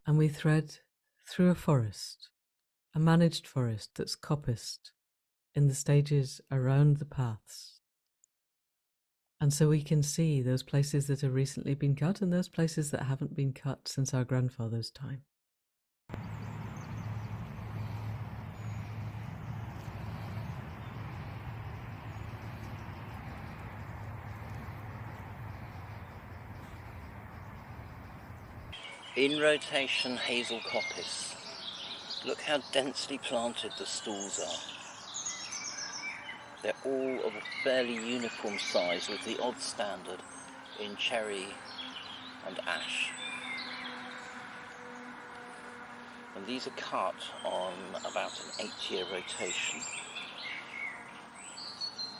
and we thread through a forest, a managed forest that's coppiced in the stages around the paths. And so we can see those places that have recently been cut and those places that haven't been cut since our grandfather's time. In rotation hazel coppice. Look how densely planted the stalls are. They're all of a fairly uniform size, with the odd standard in cherry and ash. And these are cut on about an 8-year rotation.